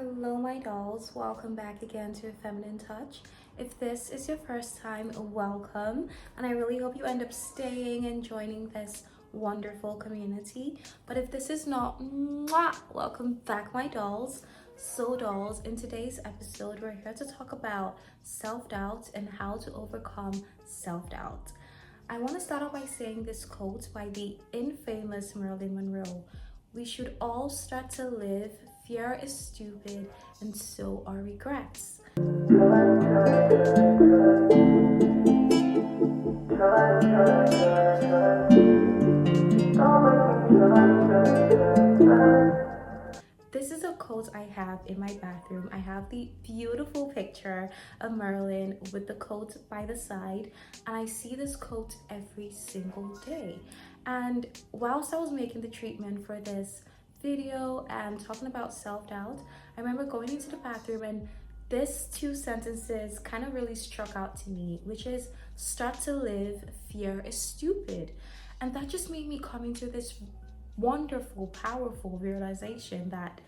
Hello, my dolls. Welcome back again to Feminine Touch. If this is your first time, welcome. And I really hope you end up staying and joining this wonderful community. But if this is not, welcome back, my dolls. So, dolls, in today's episode, we're here to talk about self-doubt and how to overcome self-doubt. I want to start off by saying this quote by the infamous Marilyn Monroe. We should all start to live. Fear is stupid, and so are regrets. This is a quote I have in my bathroom. I have the beautiful picture of Marilyn with the quote by the side, and I see this quote every single day. And whilst I was making the treatment for this video and talking about self-doubt, I remember going into the bathroom and this two sentences kind of really struck out to me, which is start to live, fear is stupid. And that just made me come into this wonderful, powerful realization that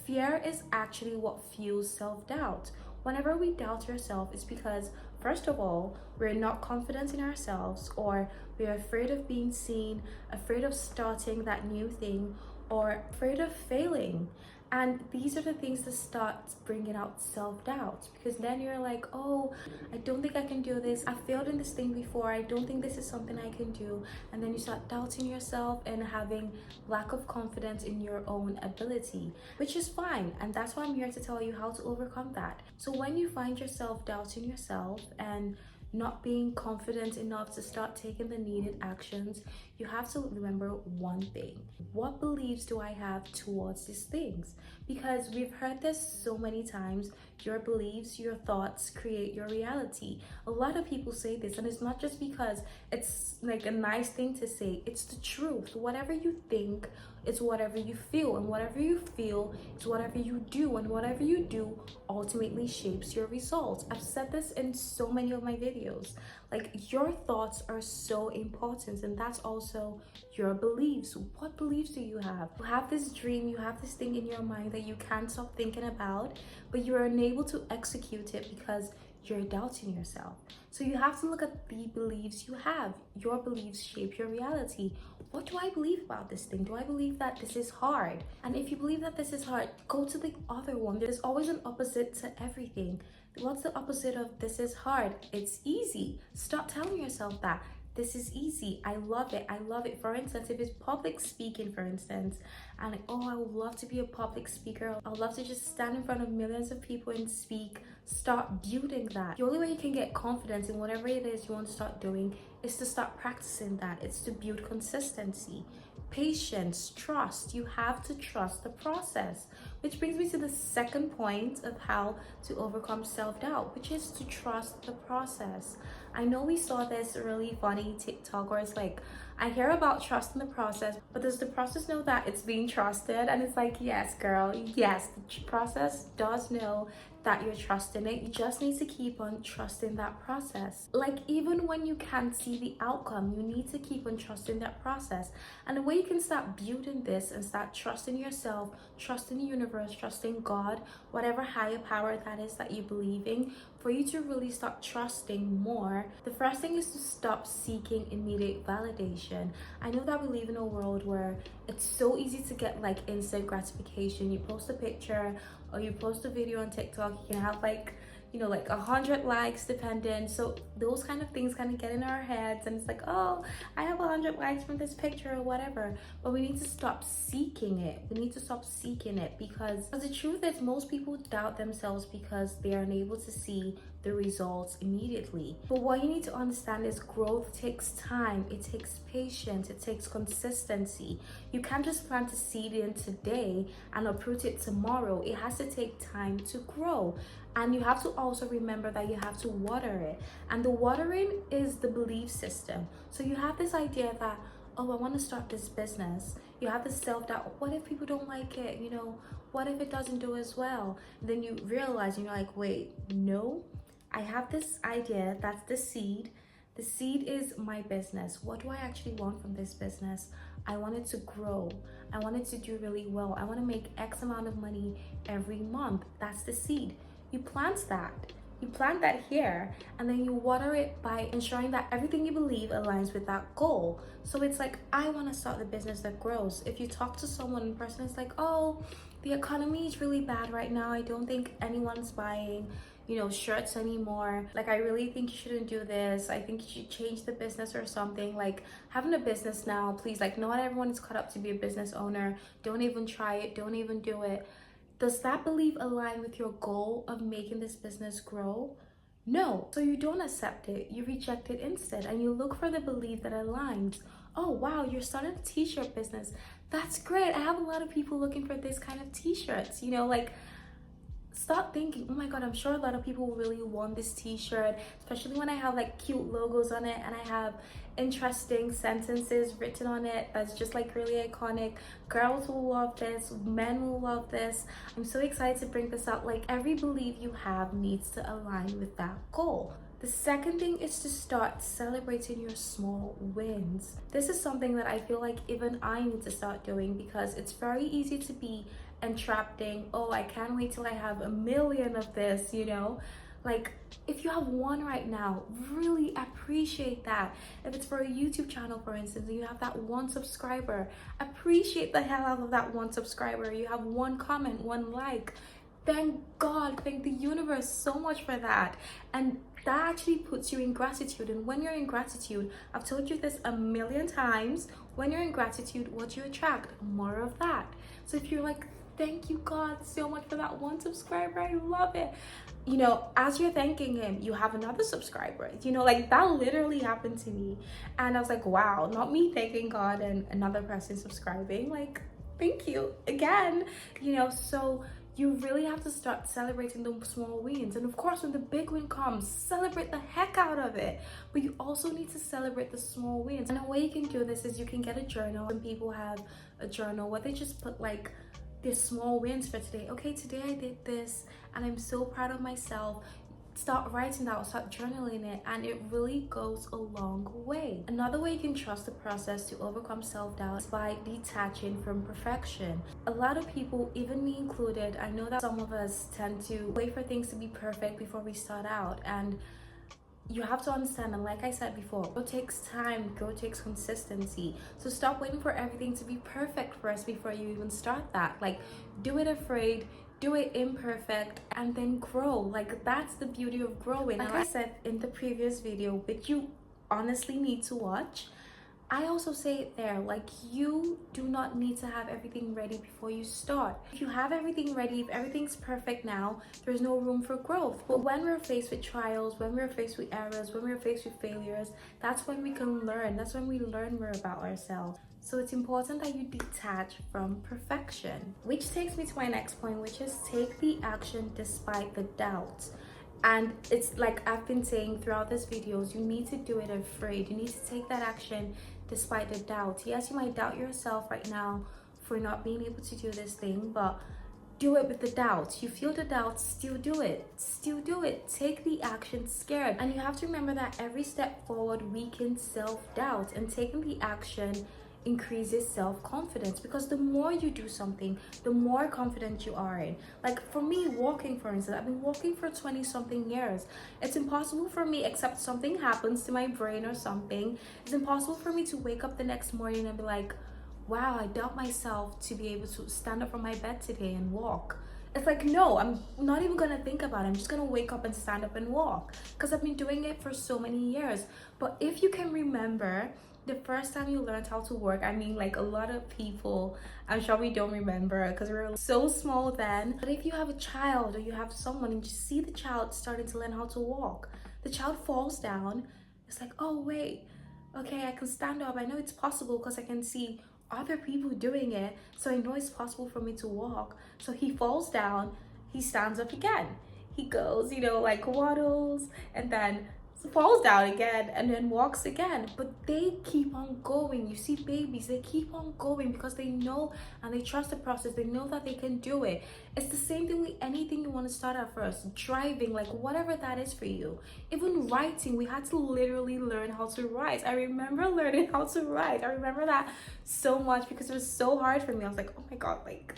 fear is actually what fuels self-doubt. Whenever we doubt ourselves, it's because, first of all, we're not confident in ourselves, or we're afraid of being seen, afraid of starting that new thing, or afraid of failing. And these are the things that start bringing out self-doubt, because then you're like, oh, I don't think I can do this. I failed in this thing before. I don't think this is something I can do. And then you start doubting yourself and having lack of confidence in your own ability, which is fine. And that's why I'm here to tell you how to overcome that. So when you find yourself doubting yourself and not being confident enough to start taking the needed actions, you have to remember one thing. What beliefs do I have towards these things? Because we've heard this so many times. Your beliefs, your thoughts create your reality. A lot of people say this, and it's not just because it's like a nice thing to say. It's the truth. Whatever you think, it's whatever you feel, and whatever you feel is whatever you do, and whatever you do ultimately shapes your results. I've said this in so many of my videos. Like, your thoughts are so important, and that's also your beliefs. What beliefs do you have? You have this dream, you have this thing in your mind that you can't stop thinking about, but you're unable to execute it because you're doubting yourself. So you have to look at the beliefs you have. Your beliefs shape your reality. What do I believe about this thing? Do I believe that this is hard? And if you believe that this is hard, go to the other one. There's always an opposite to everything. What's the opposite of this is hard? It's easy. Stop telling yourself that. This is easy. I love it. I love it. For instance, if it's public speaking, for instance, and like, oh, I would love to be a public speaker. I would love to just stand in front of millions of people and speak. Start building that. The only way you can get confidence in whatever it is you want to start doing is to start practicing that. It's to build consistency, patience, trust. You have to trust the process, which brings me to the second point of how to overcome self-doubt, which is to trust the process. I know we saw this really funny TikTok where it's like, I hear about trusting the process, but does the process know that it's being trusted? And it's like, yes, girl, yes, the process does know that you're trusting it. You just need to keep on trusting that process. Like, even when you can't see the outcome, you need to keep on trusting that process. And the way you can start building this and start trusting yourself, trusting the universe, trusting God, whatever higher power that is that you believe in, for you to really start trusting more, the first thing is to stop seeking immediate validation. I know that we live in a world where it's so easy to get like instant gratification. You post a picture or you post a video on TikTok, you can have like 100 likes dependent. So those kind of things kind of get in our heads, and it's like, oh, I have 100 likes from this picture or whatever. But we need to stop seeking it. We need to stop seeking it, because the truth is most people doubt themselves because they are unable to see the results immediately. But what you need to understand is growth takes time. It takes patience. It takes consistency. You can't just plant a seed in today and uproot it tomorrow. It has to take time to grow. And you have to also remember that you have to water it. And the watering is the belief system. So you have this idea that, oh, I want to start this business. You have this self-doubt. What if people don't like it? What if it doesn't do as well? And then you realize, and you're like, wait, no, I have this idea. That's the seed. The seed is my business. What do I actually want from this business? I want it to grow. I want it to do really well. I want to make X amount of money every month. That's the seed. You plant that. You plant that here, and then you water it by ensuring that everything you believe aligns with that goal. So it's like, I want to start the business that grows. If you talk to someone in person, it's like, oh, the economy is really bad right now. I don't think anyone's buying, shirts anymore. Like, I really think you shouldn't do this. I think you should change the business or something. Like, having a business now, please, like, not everyone is cut up to be a business owner. Don't even try it. Don't even do it. Does that belief align with your goal of making this business grow? No. So you don't accept it, you reject it instead, and you look for the belief that aligns. Oh wow, you're starting a t-shirt business. That's great. I have a lot of people looking for this kind of t-shirts, like, stop thinking, oh my god, I'm sure a lot of people really want this t-shirt, especially when I have like cute logos on it and I have interesting sentences written on it that's just like really iconic. Girls will love this, men will love this. I'm so excited to bring this out. Like, every belief you have needs to align with that goal. The second thing is to start celebrating your small wins. This is something that I feel like even I need to start doing, because it's very easy to be entrapped in, oh, I can't wait till I have 1 million of this, Like, if you have one right now, really appreciate that. If it's for a YouTube channel, for instance, and you have that one subscriber, appreciate the hell out of that one subscriber. You have one comment, one like. Thank God, thank the universe so much for that. And that actually puts you in gratitude. And when you're in gratitude, I've told you this 1,000,000 times, when you're in gratitude, what you attract? More of that. So if you're like, thank you God so much for that one subscriber, I love it. As you're thanking him, you have another subscriber. Like, that literally happened to me. And I was like, wow, not me thanking God and another person subscribing. Like, thank you again. So you really have to start celebrating the small wins. And of course, when the big win comes, celebrate the heck out of it. But you also need to celebrate the small wins. And a way you can do this is you can get a journal. Some people have a journal where they just put like their small wins for today. Okay, today I did this and I'm so proud of myself. Start writing that, start journaling it, and it really goes a long way. Another way you can trust the process to overcome self-doubt is by detaching from perfection. A lot of people, even me included, I know that some of us tend to wait for things to be perfect before we start out, and you have to understand, and like I said before, growth takes time, growth takes consistency. So stop waiting for everything to be perfect first before you even start that. Like, do it afraid, do it imperfect, and then grow. Like, that's the beauty of growing. Like I said in the previous video, which you honestly need to watch, I also say it there, like, you do not need to have everything ready before you start. If you have everything ready, if everything's perfect now, there's no room for growth. But when we're faced with trials, when we're faced with errors, when we're faced with failures, that's when we can learn. That's when we learn more about ourselves. So it's important that you detach from perfection. Which takes me to my next point, which is take the action despite the doubts. And it's like I've been saying throughout this videos, you need to do it afraid. You need to take that action despite the doubt. Yes, you might doubt yourself right now for not being able to do this thing, but do it with the doubts. You feel the doubts, still do it. Still do it. Take the action scared. And you have to remember that every step forward weakens self-doubt, and taking the action increases self-confidence, because the more you do something, the more confident you are in. Like, for me, walking, for instance, I've been walking for 20 something years. It's impossible for me, except something happens to my brain or something, it's impossible for me to wake up the next morning and be like, wow, I doubt myself to be able to stand up from my bed today and walk. It's like, no, I'm not even gonna think about it. I'm just gonna wake up and stand up and walk, because I've been doing it for so many years. But if you can remember the first time you learned how to work, I mean, like, a lot of people, I'm sure we don't remember because we were so small then. But if you have a child or you have someone and you see the child starting to learn how to walk, the child falls down, it's like, oh wait, okay, I can stand up. I know it's possible because I can see other people doing it, so I know it's possible for me to walk. So he falls down, he stands up again, he goes, like, waddles, and then falls down again and then walks again, but they keep on going. You see babies, they keep on going because they know and they trust the process. They know that they can do it. It's the same thing with anything you want to start at first. Driving, like whatever that is for you. Even writing, we had to literally learn how to write. I remember learning how to write. I remember that so much because it was so hard for me. I was like, oh my god, like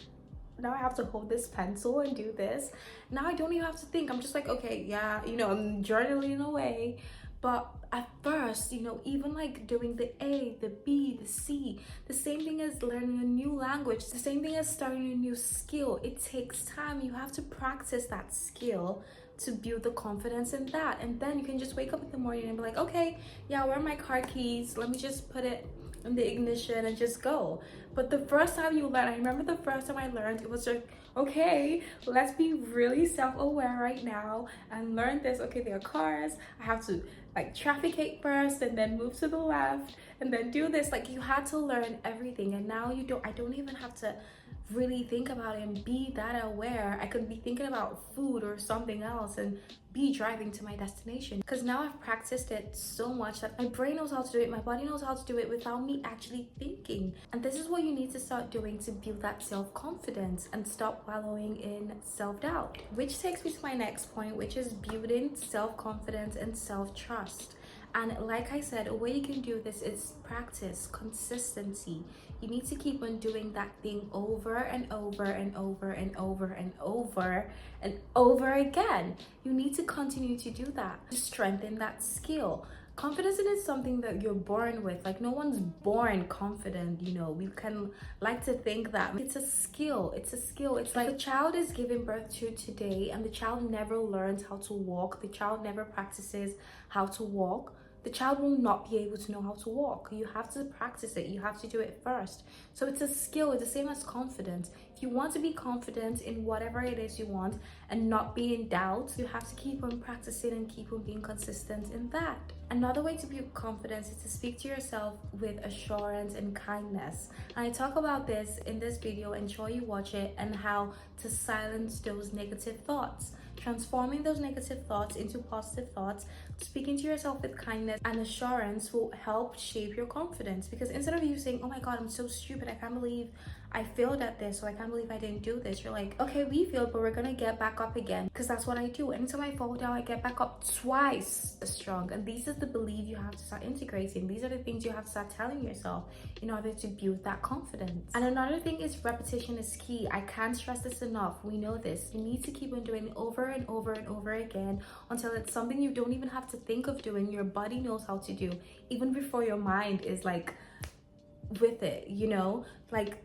now I have to hold this pencil and do this. Now I don't even have to think. I'm just like, okay, yeah, I'm journaling away. But at first, even like doing the A, the B, the C, the same thing as learning a new language, the same thing as starting a new skill. It takes time. You have to practice that skill to build the confidence in that. And then you can just wake up in the morning and be like, okay, yeah, where are my car keys? Let me just put it in the ignition and just go. But the first time you learn, I remember the first time I learned, it was like, okay, let's be really self-aware right now and learn this. Okay, there are cars. I have to like trafficate first and then move to the left and then do this. Like you had to learn everything, and now I don't even have to really think about it and be that aware. I could be thinking about food or something else and be driving to my destination, because now I've practiced it so much that my brain knows how to do it, my body knows how to do it without me actually thinking. And this is what you need to start doing to build that self-confidence and stop wallowing in self-doubt, which takes me to my next point, which is building self-confidence and self-trust. And like I said, a way you can do this is practice, consistency. You need to keep on doing that thing over and over and over and over and over and over again. You need to continue to do that to strengthen that skill. Confidence isn't something that you're born with. Like no one's born confident, we can like to think that it's a skill. It's a skill. It's like a child is given birth to today and the child never learns how to walk. The child never practices how to walk. The child will not be able to know how to walk. You have to practice it. You have to do it first. So it's a skill. It's the same as confidence. If you want to be confident in whatever it is you want and not be in doubt, you have to keep on practicing and keep on being consistent in that. Another way to build confidence is to speak to yourself with assurance and kindness. And I talk about this in this video, ensure you watch it, and how to silence those negative thoughts. Transforming those negative thoughts into positive thoughts, speaking to yourself with kindness and assurance will help shape your confidence. Because instead of you saying, oh my god, I'm so stupid, I can't believe I failed at this, or I can't believe I didn't do this, you're like, okay, we failed, but we're gonna get back up again, because that's what I do. Anytime I fall down, I get back up twice as strong. And these are the belief you have to start integrating. These are the things you have to start telling yourself in order to build that confidence. And another thing is repetition is key. I can't stress this enough. We know this. You need to keep on doing it over and over and over again until it's something you don't even have to think of doing. Your body knows how to do, even before your mind is like with it,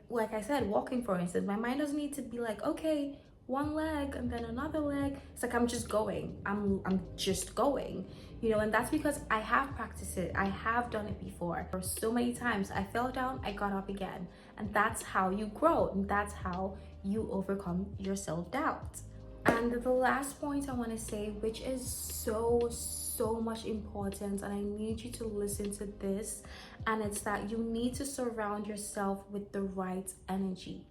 like I said, walking, for instance, my mind doesn't need to be like, okay, one leg and then another leg. It's like I'm just going, I'm just going, and that's because I have practiced it. I have done it before for so many times. I fell down, I got up again, and that's how you grow, and that's how you overcome your self-doubt. And the last point I want to say, which is so much important, and I need you to listen to this, and it's that you need to surround yourself with the right energy.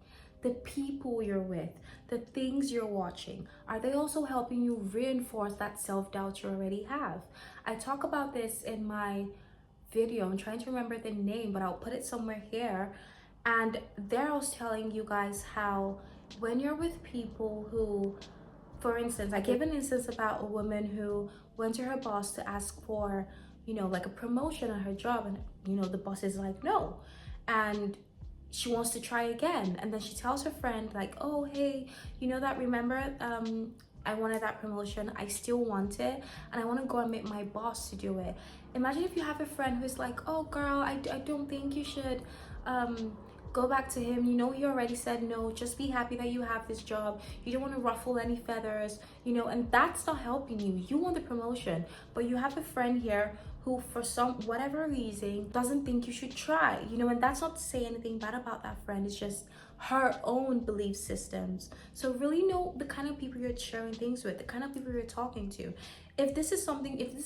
The people you're with, the things you're watching, are they also helping you reinforce that self-doubt you already have? I talk about this in my video. I'm trying to remember the name, but I'll put it somewhere here. And there I was telling you guys how when you're with people who, for instance, I gave an instance about a woman who went to her boss to ask for, like a promotion at her job, and the boss is like, no, and she wants to try again. And then she tells her friend like, oh hey, remember I wanted that promotion, I still want it, and I want to go and meet my boss to do it. Imagine if you have a friend who's like, oh girl, I don't think you should go back to him, he already said no, just be happy that you have this job, you don't want to ruffle any feathers, and that's not helping you. You want the promotion, but you have a friend here who for some whatever reason doesn't think you should try, and that's not to say anything bad about that friend. It's just her own belief systems. So really know the kind of people you're sharing things with, the kind of people you're talking to. If this is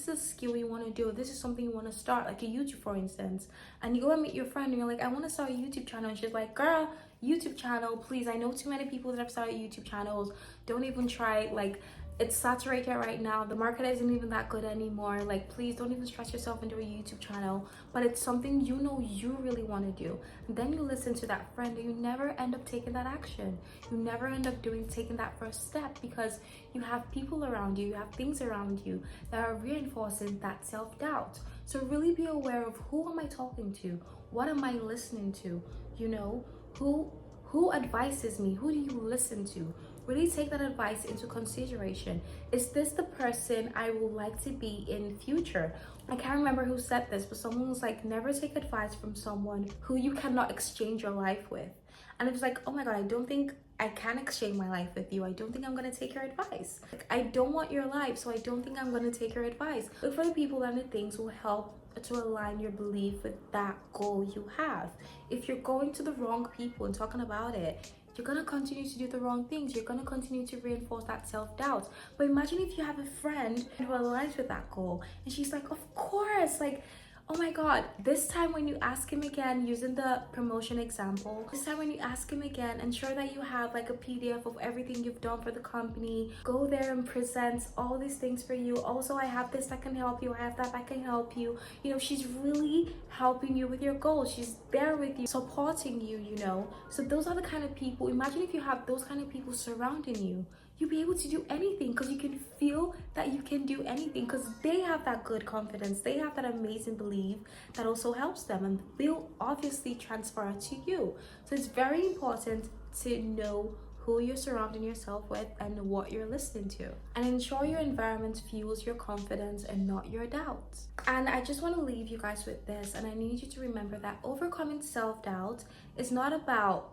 a skill you want to do, if this is something you want to start, like a YouTube, for instance, and you go and meet your friend and you're like, I want to start a YouTube channel, and she's like, girl, YouTube channel, please, I know too many people that have started YouTube channels, don't even try like It's saturated right now. The market isn't even that good anymore. Like, please don't even stress yourself into a YouTube channel, but it's something you know you really want to do. And then you listen to that friend and you never end up taking that action. You never end up taking that first step because you have people around you, you have things around you that are reinforcing that self-doubt. So really be aware of, who am I talking to? What am I listening to? You know, who advises me? Who do you listen to? Really take that advice into consideration. Is this the person I would like to be in future? I can't remember who said this, but someone was like, never take advice from someone who you cannot exchange your life with. And it was like, oh my God, I don't think I can exchange my life with you. I don't think I'm gonna take your advice. Like, I don't want your life, so I don't think I'm gonna take your advice. Look for the people and the things who help to align your belief with that goal you have. If you're going to the wrong people and talking about it, you're gonna continue to do the wrong things. You're gonna continue to reinforce that self-doubt. But imagine if you have a friend who aligns with that goal and she's like, of course, like, oh my God, this time when you ask him again, using the promotion example, this time when you ask him again, ensure that you have like a PDF of everything you've done for the company. Go there and present all these things for you. Also, I have this that can help you. I have that can help you. You know, she's really helping you with your goals. She's there with you, supporting you, you know. So those are the kind of people, imagine if you have those kind of people surrounding you. You'll be able to do anything because you can feel that you can do anything because they have that good confidence. They have that amazing belief that also helps them and will obviously transfer to you. So it's very important to know who you're surrounding yourself with and what you're listening to, and ensure your environment fuels your confidence and not your doubts. And I just want to leave you guys with this, and I need you to remember that overcoming self-doubt is not about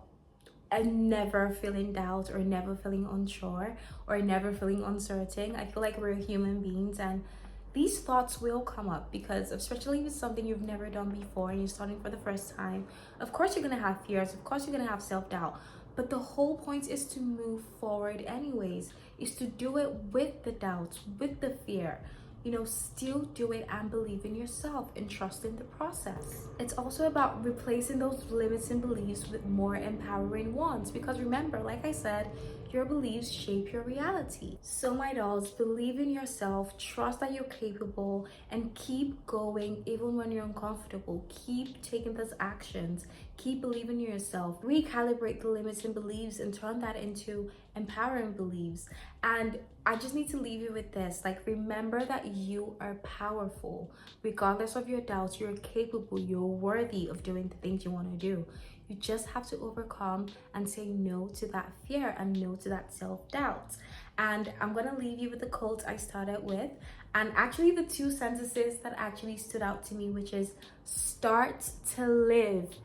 and never feeling doubt or never feeling unsure or never feeling uncertain. I feel like we're human beings and these thoughts will come up because, especially if it's something you've never done before and you're starting for the first time, of course you're gonna have fears, of course you're gonna have self-doubt. But the whole point is to move forward anyways, is to do it with the doubts, with the fear. You know, still do it and believe in yourself and trust in the process. It's also about replacing those limits and beliefs with more empowering ones, because remember, like I said, your beliefs shape your reality. So my dolls, believe in yourself, trust that you're capable, and keep going even when you're uncomfortable. Keep taking those actions, keep believing in yourself, recalibrate the limits and beliefs and turn that into empowering beliefs. And I just need to leave you with this, like, remember that you are powerful. Regardless of your doubts, you're capable, you're worthy of doing the things you want to do. You just have to overcome and say no to that fear and no to that self-doubt. And I'm gonna leave you with the quote I started with, and actually the two sentences that actually stood out to me, which is, start to live.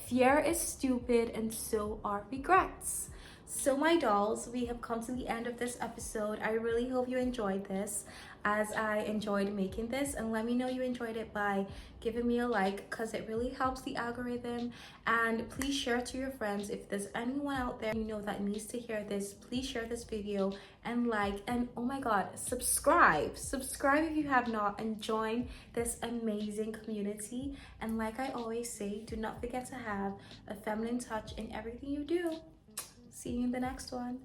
Fear is stupid and so are regrets. So my dolls, we have come to the end of this episode. I really hope you enjoyed this as I enjoyed making this, and let me know you enjoyed it by giving me a like because it really helps the algorithm. And please share to your friends. If there's anyone out there you know that needs to hear this, please share this video and like, and oh my God, subscribe if you have not, and join this amazing community. And like I always say, do not forget to have a feminine touch in everything you do. See you in the next one.